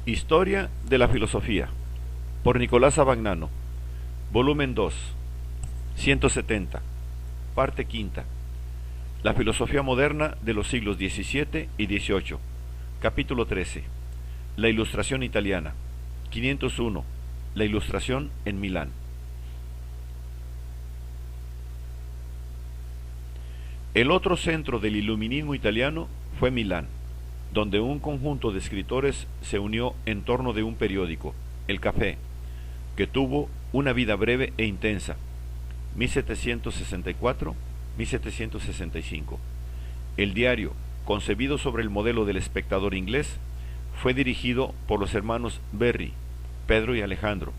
Historia de la filosofía, por Nicolás Abagnano, volumen 2, 170, parte quinta. La filosofía moderna de los siglos XVII y XVIII, capítulo 13. La ilustración italiana, 501. La ilustración en Milán. El otro centro del iluminismo italiano fue Milán, donde un conjunto de escritores se unió en torno de un periódico, El Café, que tuvo una vida breve e intensa, 1764-1765. El diario, concebido sobre el modelo del Espectador inglés, fue dirigido por los hermanos Verri, Pedro y Alejandro,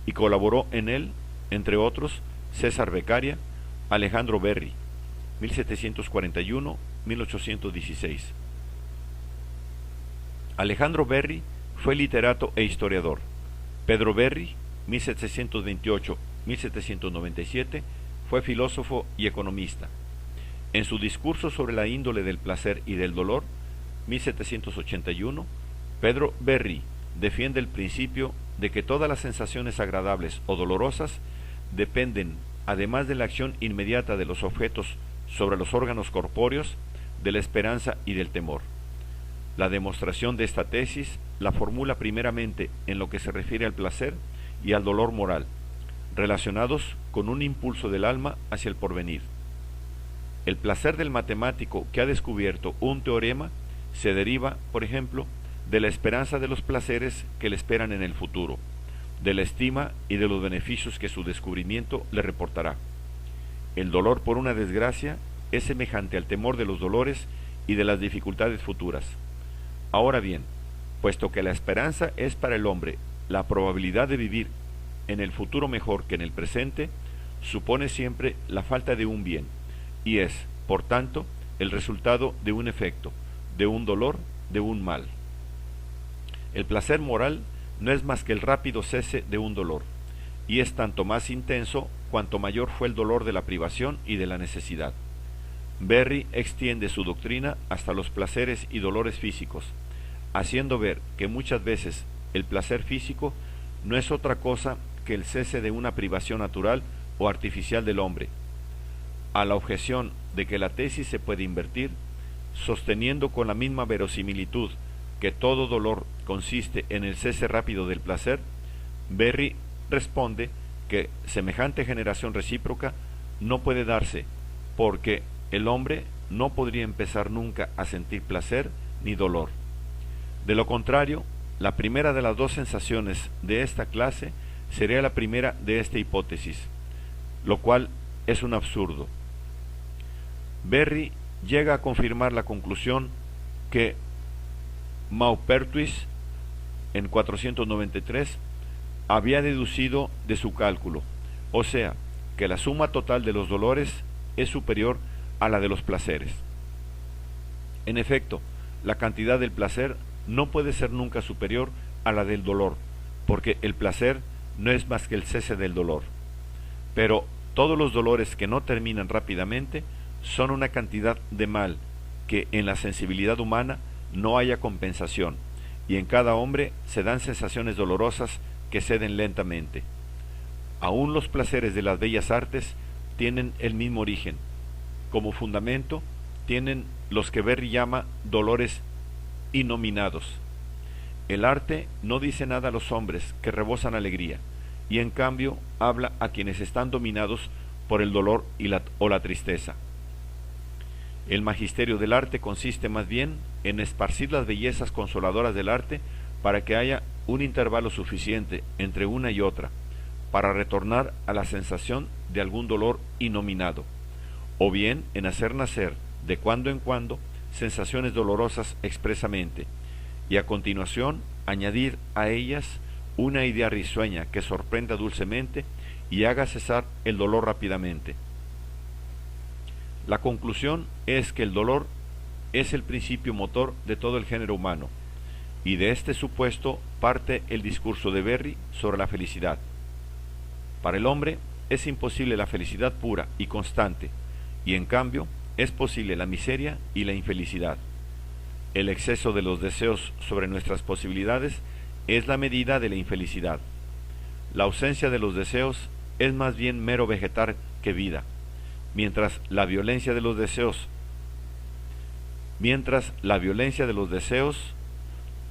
y colaboró en él, entre otros, César Beccaria, Alejandro Verri, 1741-1816. Alejandro Verri fue literato e historiador. Pedro Verri, 1728-1797, fue filósofo y economista. En su discurso sobre la índole del placer y del dolor, 1781, Pedro Verri defiende el principio de que todas las sensaciones agradables o dolorosas dependen, además de la acción inmediata de los objetos sobre los órganos corpóreos, de la esperanza y del temor. La demostración de esta tesis la formula primeramente en lo que se refiere al placer y al dolor moral, relacionados con un impulso del alma hacia el porvenir. El placer del matemático que ha descubierto un teorema se deriva, por ejemplo, de la esperanza de los placeres que le esperan en el futuro, de la estima y de los beneficios que su descubrimiento le reportará. El dolor por una desgracia es semejante al temor de los dolores y de las dificultades futuras. Ahora bien, puesto que la esperanza es para el hombre la probabilidad de vivir en el futuro mejor que en el presente, supone siempre la falta de un bien, y es, por tanto, el resultado de un efecto, de un dolor, de un mal. El placer moral no es más que el rápido cese de un dolor, y es tanto más intenso cuanto mayor fue el dolor de la privación y de la necesidad. Verri extiende su doctrina hasta los placeres y dolores físicos, haciendo ver que muchas veces el placer físico no es otra cosa que el cese de una privación natural o artificial del hombre. A la objeción de que la tesis se puede invertir, sosteniendo con la misma verosimilitud que todo dolor consiste en el cese rápido del placer, Verri responde que semejante generación recíproca no puede darse, porque el hombre no podría empezar nunca a sentir placer ni dolor. De lo contrario, la primera de las dos sensaciones de esta clase sería la primera de esta hipótesis, lo cual es un absurdo. Verri llega a confirmar la conclusión que Maupertuis, en 493, había deducido de su cálculo, o sea, que la suma total de los dolores es superior a la de los placeres. En efecto, la cantidad del placer no puede ser nunca superior a la del dolor, porque el placer no es más que el cese del dolor. Pero todos los dolores que no terminan rápidamente son una cantidad de mal que en la sensibilidad humana no haya compensación, y en cada hombre se dan sensaciones dolorosas que ceden lentamente. Aún los placeres de las bellas artes tienen el mismo origen. Como fundamento tienen los que Verri llama dolores innominados. El arte no dice nada a los hombres que rebosan alegría, y en cambio habla a quienes están dominados por el dolor o la tristeza. El magisterio del arte consiste más bien en esparcir las bellezas consoladoras del arte para que haya un intervalo suficiente entre una y otra, para retornar a la sensación de algún dolor innominado, o bien en hacer nacer de cuando en cuando sensaciones dolorosas expresamente, y a continuación añadir a ellas una idea risueña que sorprenda dulcemente y haga cesar el dolor rápidamente. La conclusión es que el dolor es el principio motor de todo el género humano, y de este supuesto parte el discurso de Verri sobre la felicidad. Para el hombre es imposible la felicidad pura y constante, y en cambio es posible la miseria y la infelicidad. El exceso de los deseos sobre nuestras posibilidades es la medida de la infelicidad. La ausencia de los deseos es más bien mero vegetar que vida, mientras la violencia de los deseos,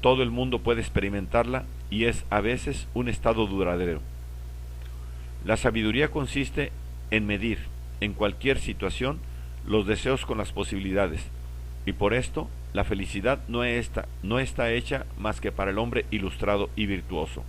todo el mundo puede experimentarla y es a veces un estado duradero. La sabiduría consiste en medir, en cualquier situación, los deseos con las posibilidades, y por esto la felicidad no está hecha más que para el hombre ilustrado y virtuoso.